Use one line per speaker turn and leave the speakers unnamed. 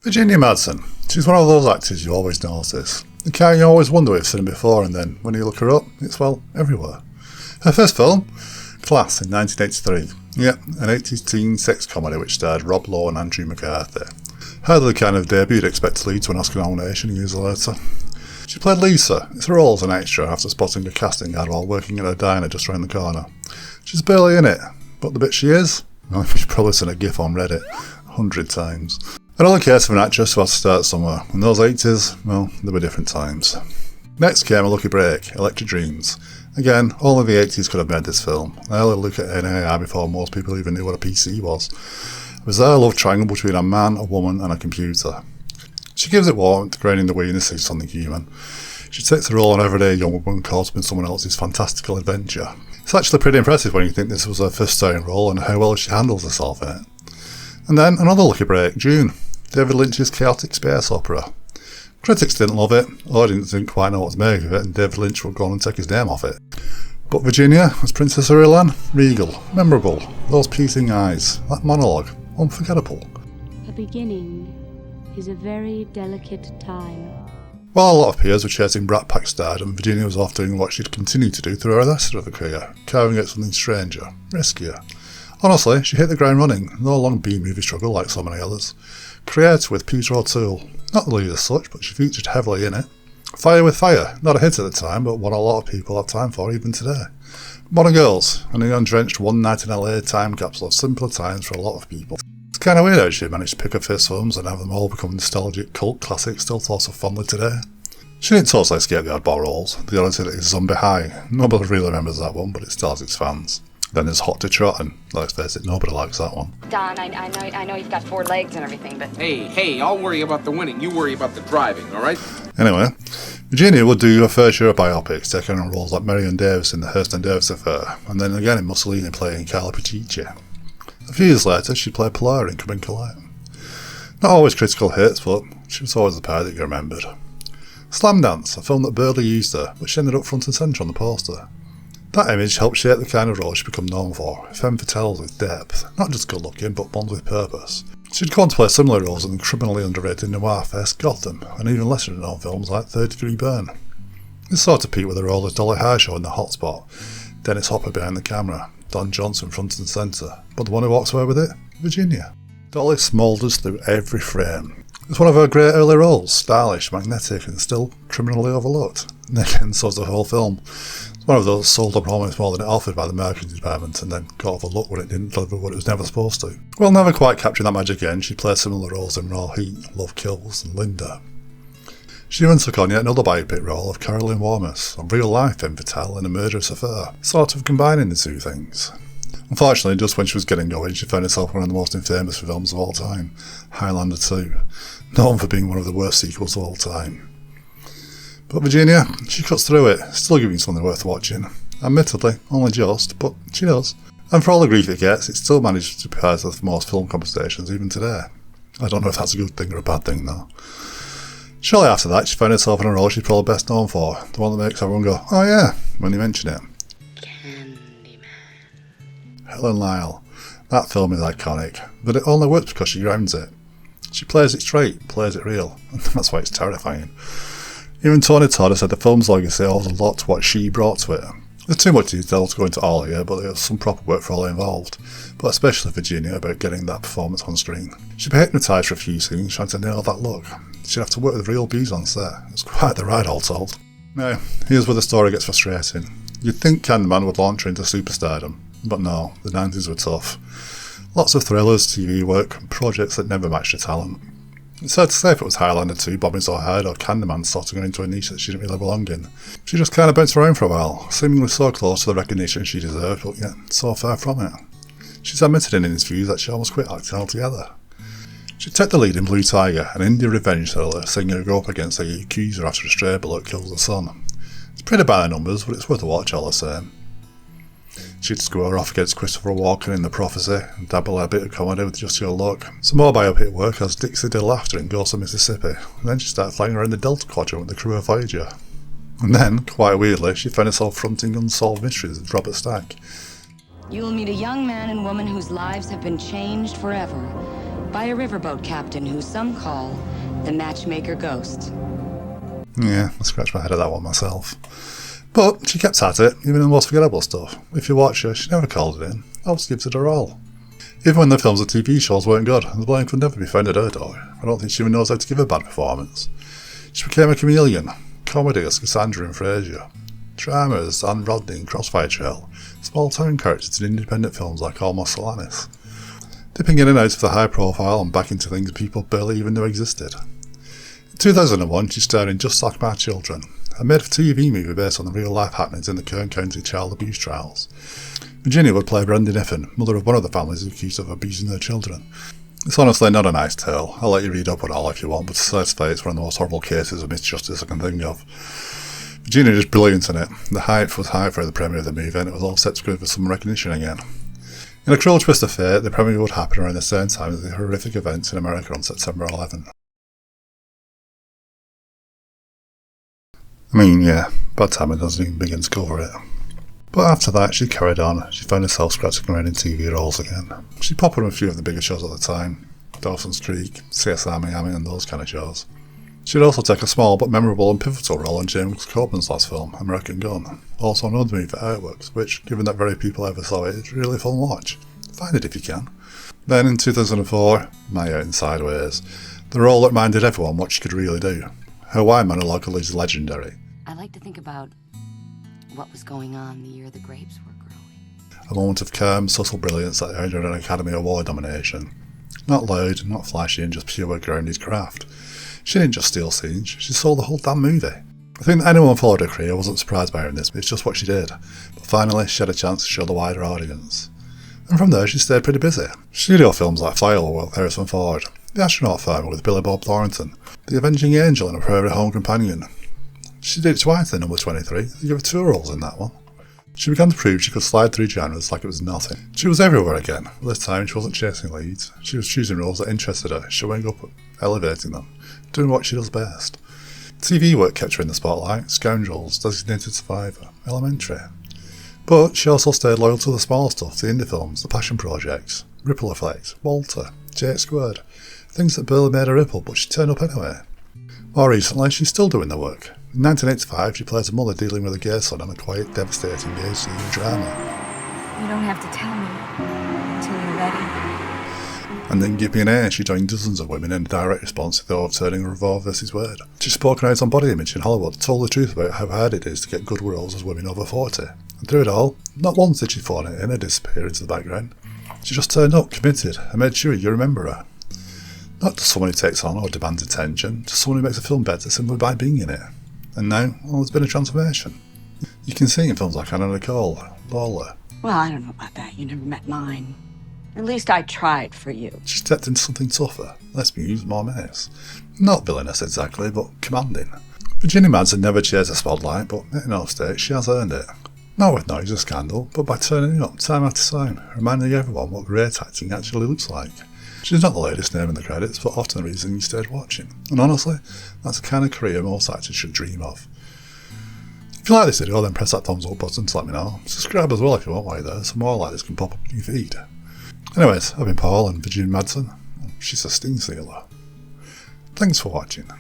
Virginia Madsen. She's one of those actors you always notice. The kind you always wonder if you've seen her before, and then when you look her up, it's, well, everywhere. Her first film? Class in 1983. Yeah, an 80s teen sex comedy which starred Rob Lowe and Andrew McCarthy. Hardly the kind of debut you'd expect to lead to an Oscar nomination years later. She played Lisa. It's her role as an extra after spotting a casting ad while working at a diner just round the corner. She's barely in it, but the bit she is, well, you've probably seen a gif on Reddit 100 times. Another case of an actress who has to start somewhere. In those 80s, well, there were different times. Next came a lucky break, Electric Dreams. Again, only the 80s could have made this film. An early look at NAR before most people even knew what a PC was. A bizarre love triangle between a man, a woman and a computer. She gives it warmth, graining the weakness is something human. She takes the role of an everyday young woman caught up in someone else's fantastical adventure. It's actually pretty impressive when you think this was her first starring role and how well she handles herself in it. And then another lucky break, Dune, David Lynch's chaotic space opera. Critics didn't love it, audience didn't quite know what to make of it, and David Lynch would go on and take his name off it. But Virginia, as Princess Irulan, regal, memorable, those piercing eyes, that monologue, unforgettable.
A beginning is a very delicate time.
While a lot of peers were chasing Brat Pack stardom, Virginia was off doing what she'd continued to do through her rest of her career, carving out something stranger, riskier. Honestly, she hit the ground running, no long B-movie struggle like so many others. Created with Peter O'Toole, not the lead as such, but she featured heavily in it. Fire with Fire, not a hit at the time, but one a lot of people have time for even today. Modern Girls, an undrenched one night in LA time capsule of simpler times for a lot of people. It's kind of weird how she managed to pick her first films and have them all become nostalgic cult classics still thought of fondly today. She didn't totally escape the Oddball Roles. The oddity is Zombie High. Nobody really remembers that one, but it still has its fans. Then there's Hot to Trot, and let's face it, nobody likes that one.
Don, I know you've got 4 legs and everything, but...
Hey, I'll worry about the winning. You worry about the driving, all right?
Anyway, Virginia would do her fair share of biopics, taking on roles like Marion Davis in The Hearst and Davis Affair, and then again in Mussolini playing Carla Picicci. A few years later, she played Polar in Come and Collect. Not always critical hits, but she was always the part that you remembered. Slam Dance, a film that barely used her, but she ended up front and centre on the poster. That image helped shape the kind of role she'd become known for, Femme Fatale with depth, not just good looking, but ones with purpose. She'd gone on to play similar roles in the criminally underrated noir-fest Gotham, and even lesser known films like Third Degree Burn. This sort of peaked with her role as Dolly Harshaw in The Hot Spot, Dennis Hopper behind the camera, Don Johnson front and centre, but the one who walks away with it? Virginia. Dolly smoulders through every frame. It's one of her great early roles, stylish, magnetic, and still criminally overlooked. And again, so's the whole film. One of those sold a promise more than it offered by the marketing department and then got overlooked when it didn't deliver what it was never supposed to. Well, never quite capturing that magic again, she played similar roles in Raw Heat, Love Kills and Linda. She even took on yet another biopic role of Carolyn Warmus, a real-life Femme Fatale in A Murderous Affair, sort of combining the two things. Unfortunately, just when she was getting going, she found herself one of the most infamous films of all time, Highlander 2, known for being one of the worst sequels of all time. But Virginia, she cuts through it, still giving something worth watching. Admittedly, only just, but she does. And for all the grief it gets, it still manages to be part of most film conversations even today. I don't know if that's a good thing or a bad thing though. Shortly after that, she found herself in a role she's probably best known for, the one that makes everyone go, oh yeah, when you mention it.
Candyman.
Helen Lyle. That film is iconic, but it only works because she grounds it. She plays it straight, plays it real, and that's why it's terrifying. Even Tony Todd said the film's legacy owes a lot to what she brought to it. There's too much detail to go into all here, but there's some proper work for all involved, but especially Virginia about getting that performance on screen. She'd be hypnotised for a few scenes trying to nail that look. She'd have to work with real bees on set. It's quite the ride, all told. Now, here's where the story gets frustrating. You'd think Candyman would launch her into superstardom, but no, the 90s were tough. Lots of thrillers, TV work, and projects that never matched her talent. It's hard to say if it was Highlander 2 bombing so hard or Candyman sorting her into a niche that she didn't really belong in. She just kind of bounced around for a while, seemingly so close to the recognition she deserved, but yet so far from it. She's admitted in interviews that she almost quit acting altogether. She took the lead in Blue Tiger, an indie revenge thriller singer who go up against a accuser after a stray bullet kills her son. It's pretty bad numbers, but it's worth a watch all the same. She'd score off against Christopher Walken in The Prophecy, and dabble a bit of comedy with Just Your Luck. Some more biopic work as Dixie Did Laughter in Ghost of Mississippi, and then she started flying around the Delta Quadrant with the crew of Voyager. And then, quite weirdly, she found herself fronting Unsolved Mysteries with Robert Stack.
You will meet a young man and woman whose lives have been changed forever by a riverboat captain who some call the matchmaker ghost.
Yeah, I scratched my head at that one myself. But she kept at it, even in the most forgettable stuff. If you watch her, she never called it in, always gives it her all. Even when the films or TV shows weren't good, and the blame could never be found at her door, I don't think she even knows how to give a bad performance. She became a chameleon, comedy as Cassandra and Frasier, drama as Anne Rodney in Crossfire Trail, small town characters in independent films like Almost Alanis, dipping in and out of the high profile and back into things people barely even knew existed. In 2001, she starred in Just Like My Children, a made-for-TV movie based on the real-life happenings in the Kern County child abuse trials. Virginia would play Brenda Niffen, mother of one of the families accused of abusing their children. It's honestly not a nice tale. I'll let you read up on it all if you want, but to satisfy it's one of the most horrible cases of misjustice I can think of. Virginia is brilliant in it. The hype was high for the premiere of the movie, and it was all set to go for some recognition again. In a cruel twist of fate, the premiere would happen around the same time as the horrific events in America on September 11. I mean, yeah, bad timing doesn't even begin to cover it. But after that, she carried on. She found herself scratching around in TV roles again. She popped on a few of the bigger shows at the time, Dawson's Creek, CSI Miami and those kind of shows. She'd also take a small but memorable and pivotal role in James Coburn's last film, American Gun, also known to me for Outworks, which, given that very people ever saw it, is really a fun watch. Find it if you can. Then in 2004, Maya in Sideways, the role that reminded everyone what she could really do. Her why monologue is legendary.
I like to think about what was going on the year the grapes were growing.
A moment of calm, subtle brilliance that earned her an Academy Award nomination. Not loud, not flashy, and just pure grounded craft. She didn't just steal scenes, she sold the whole damn movie. I think that anyone who followed her career wasn't surprised by her in this, it's just what she did. But finally, she had a chance to show the wider audience. And from there, she stayed pretty busy. Studio films like Fetale with Harrison Ford, The Astronaut Farmer with Billy Bob Thornton, The Avenging Angel and A Prairie Home Companion. She did it twice in number 23, they gave her 2 roles in that one. She began to prove she could slide through genres like it was nothing. She was everywhere again, but this time she wasn't chasing leads. She was choosing roles that interested her, showing up, elevating them, doing what she does best. TV work kept her in the spotlight, Scoundrels, Designated Survivor, Elementary. But she also stayed loyal to the smaller stuff, the indie films, the passion projects, Ripple Effect, Walter, J8 things that barely made a ripple, but she turned up anyway. More recently, she's still doing the work. In 1985, she plays a mother dealing with a gay son and a quiet, devastating HCU drama.
You don't have to tell me until you're ready.
And then Give Me an A, she joined dozens of women in a direct response to the overturning of Roe vs. Wade. She's spoken out on body image in Hollywood, told the truth about how hard it is to get good roles as women over 40. And through it all, not once did she phone it in or disappear into the background. She just turned up, committed, and made sure you remember her. Not just someone who takes on or demands attention, just someone who makes a film better simply by being in it. And now, well, there's been a transformation. You can see in films like Anna Nicole, Lola.
Well, I don't know about that. You never met mine. At least I tried for you.
She stepped into something tougher, less muse, more mace. Not villainous exactly, but commanding. Virginia Madsen never chased the spotlight, but in all states she has earned it. Not with noise or scandal, but by turning up time after time, reminding everyone what great acting actually looks like. She's not the latest name in the credits, but often the reason you stayed watching. And honestly, that's the kind of career most actors should dream of. If you like this video, then press that thumbs up button to let me know. Subscribe as well if you want while you're there, so more like this can pop up in your feed. Anyways, I've been Paul and Virginia Madsen. She's a sting sealer. Thanks for watching.